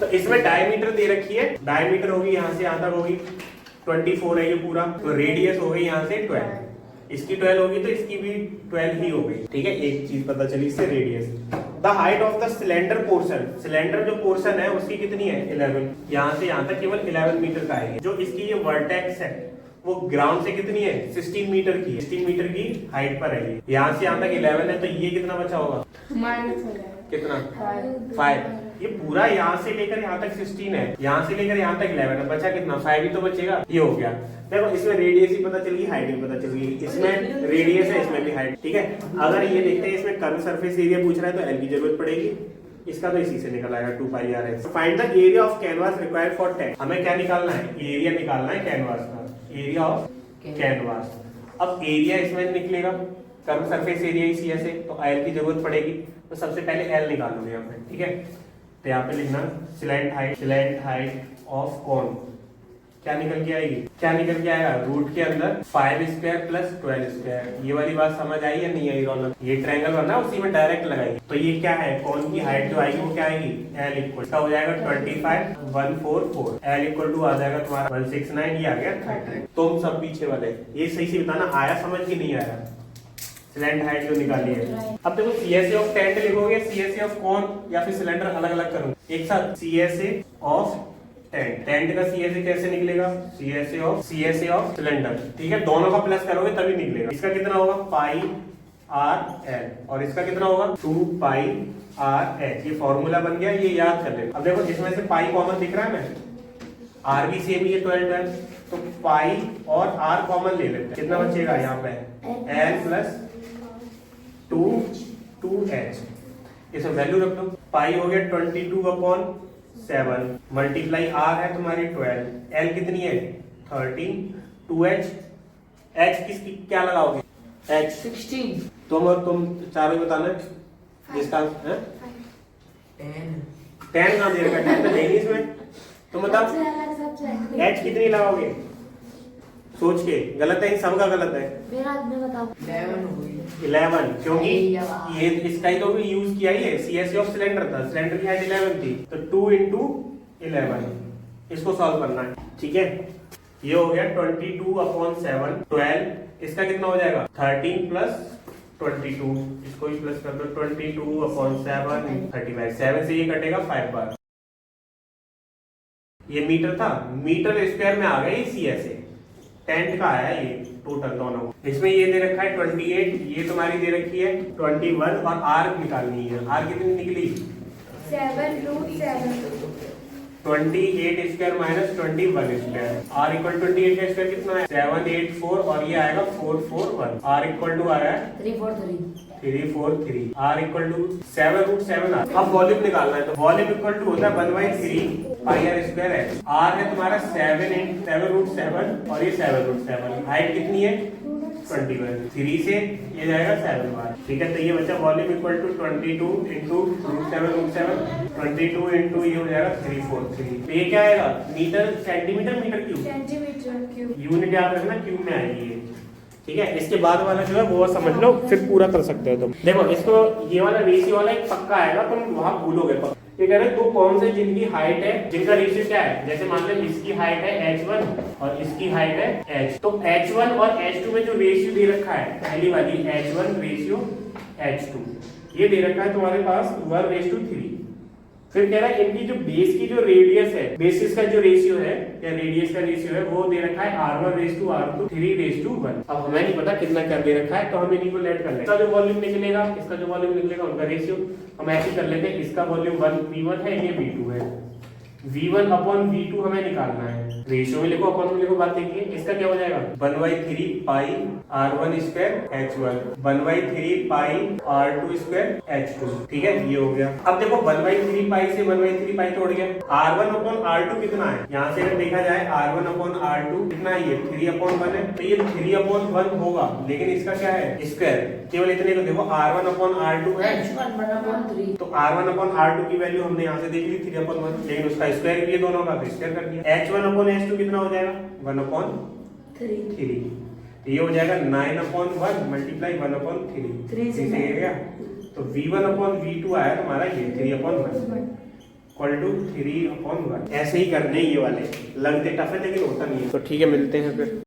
तो इसमें डायमीटर दे रखी है, डायमीटर होगी यहाँ से यहाँ तक होगी 24 है ये पूरा, तो रेडियस हो गई यहाँ से 12, इसकी 12 होगी तो इसकी भी 12 ही हो गई। ठीक है, एक चीज पता चली इससे, radius. The height of the cylinder portion, cylinder जो पोर्शन है उसकी कितनी है 11, यहाँ से यहाँ तक केवल 11 मीटर का है। जो इसकी ये वर्टेक्स है वो ग्राउंड से कितनी है 16 मीटर की, 16 मीटर की हाइट पर है। यहाँ से यहाँ तक 11 है, तो ये कितना बचा होगा कितना 5। ये पूरा यहाँ से लेकर यहाँ तक 16 है, यहाँ से लेकर यहाँ तक 11 है, बचा कितना 5 ही तो बचेगा। ये हो गया। देखो इसमें रेडियस ही पता चल गई, हाइट भी पता चल गई, इसमें रेडियस है इसमें भी हाइट। ठीक है, अगर ये देखते हैं इसमें कर्व सरफेस एरिया पूछ रहा है तो एल की जरूरत पड़ेगी, इसका तो इसी से निकल आएगा 2 pi R X. Find the area of canvas required for tent. हमें क्या निकालना है, एरिया निकालना है कैनवास का, एरिया ऑफ कैनवास। अब एरिया इसमें निकलेगा, कर्व सरफेस एरिया इसी ऐसे, तो एल की जरूरत पड़ेगी, तो सबसे पहले एल निकालोगे यहाँ पे। ठीक है, तो यहाँ पे लिखना स्लैंट हाइट ऑफ कोन, क्या निकल के आएगी, क्या निकल के आएगा रूट के अंदर 5 स्क्वायर प्लस 12 स्क्वायर। ये वाली बात समझ आई या नहीं आई रौनक? ये ट्रायंगल बना उसी में डायरेक्ट लगाई, तो ये क्या है कोन की हाइट जो आएगी वो क्या आएगी एल इक्वल का हो जाएगा 25 144, एल इक्वल टू आ जाएगा तुम्हारा 169, ये आ गया 30। तुम सब पीछे वाले ये सही से बताना आया समझ की नहीं आया, स्लैंट हाइट जो निकाली है। अब देखो CSA ऑफ टेंट लिखोगे, CSA ऑफ कोन या फिर सिलेंडर अलग अलग करूँ एक साथ। CSA ऑफ टेंट, टेंट का CSA कैसे निकलेगा, CSA ऑफ सिलेंडर। ठीक है, दोनों का प्लस करोगे तभी निकलेगा। इसका कितना होगा पाई आर एल और इसका कितना होगा 2 पाई आर एच। ये फॉर्मूला बन गया, ये याद कर लेना। अब देखो इसमें से पाई कॉमन दिख रहा है ना, आर भी सेम ही है 12, तो पाई और आर कॉमन ले लेते हैं। कितना बचेगा यहाँ पे एल प्लस 2h, इसमें वैल्यू रख दो। पाई हो गया 22/7 मल्टीप्लाई आर है तुम्हारी 12, एल कितनी है 13, 2h, h किसकी क्या लगाओगे h 16। तुम चारों बताना जिसका है 10 कहाँ दे रखा है, 10 तो नहीं इसमें। तुम बताओ h कितनी लगाओगे सोच के, गलत है सबका गलत है। मेरा बताओ 11, क्योंकि ये इसका ही तो भी यूज किया ही है, CSA ऑफ सिलेंडर था, सिलेंडर की हाइट 11 थी, तो 2 into 11 इसको सॉल्व करना है। ठीक है, ये हो गया 22/7 12, इसका कितना हो जाएगा 13 प्लस 22, इसको भी प्लस कर दो 22/7 35, 7 से ये कटेगा 5 बार। ये मीटर था, मीटर स्क्वायर में आ गया ये CSA, टेंट का आया ये टोटल दोनों। इसमें ये दे रखा है 28, ये तुम्हारी दे रखी है 21 और आर निकालनी है। आर कितनी निकली 7√7, 28 square minus 21 square. R equal 28 का स्क्वायर कितना है 784 और ये आएगा 441। आर इक्वल टू आया 343, आर इक्वल टू 7√7। अब वॉल्यूम निकालना है, तो वॉल्यूम इक्वल टू होता है 1/3 पाई आर स्क्वायर है। आर है तुम्हारा 7√7 और ये 7√7। हाइट कितनी है 21, 3 से ये जाएगा 7 बार। ठीक है, तो ये बच्चा volume equal to 22 into √7, 22 into ये हो जाएगा 343। तो ये क्या आएगा metre centimetre metre cube, unit याद रखना क्यूब में आएगी ये। ठीक है, इसके बाद वाला जो है वो समझ लो, फिर पूरा कर सकते हो तुम। देखो इसको ये वाला रेशियो वाला एक पक्का आएगा, तुम वहां भूलोगे पक्का। ये कह रहे दो कौन से जिनकी हाइट है, जिनका रेशियो क्या है, जैसे मान लो इसकी हाइट है h1 और इसकी हाइट है h, तो h1 और h2 में जो रेशियो दे रखा है पहली वाली h1 रेशियो h2, ये दे रखा है तुम्हारे पास 1:3। फिर कह रहा है इनकी जो बेस की जो रेडियस है, बेसिस का जो रेशियो है या रेडियस का रेशियो है वो दे रखा है r1:r2 3:1। अब हमें नहीं पता कितना कर दे रखा है, तो हम इन्हीं को लेट कर लेंगे। इसका जो वॉल्यूम निकलेगा, इसका जो वॉल्यूम निकलेगा उनका रेशियो हम ऐसे कर लेते हैं। इसका वॉल्यूम V1 है, ये V2 है, V1/V2 हमें निकालना है। रेशियो में लिखो अपन में लिखो, बात देखिए। इसका क्या हो जाएगा 1/3 पाई r1 स्क्वायर h1, 1/3 पाई r2 स्क्वायर h2। ठीक है, ये हो गया। अब देखो 1/3 पाई से 1/3 पाई तोड़ गया, r1/r2 कितना है, यहाँ से अगर देखा जाए r1/r2 कितना है, ये 3/1 है, तो ये 3/1 होगा, लेकिन इसका क्या है स्क्वायर, केवल इतने को देखो r1/r2 है, तो r1/r2 की वैल्यू हमने यहाँ से देख ली 3/1, लेकिन उसका स्क्वायर भी है दोनों का, तो स्क्वायर कर दिया। h1/h2 कितना हो जाएगा 1/3, ये हो जाएगा 9/1 मल्टीप्लाई 1/3 से गया, तो V1/V2 आया तुम्हारा ये 3/1। Equal to 3/1। ऐसे ही करने ये वाले, लगते टफ है लेकिन होता नहीं है। तो ठीक है, मिलते हैं फिर।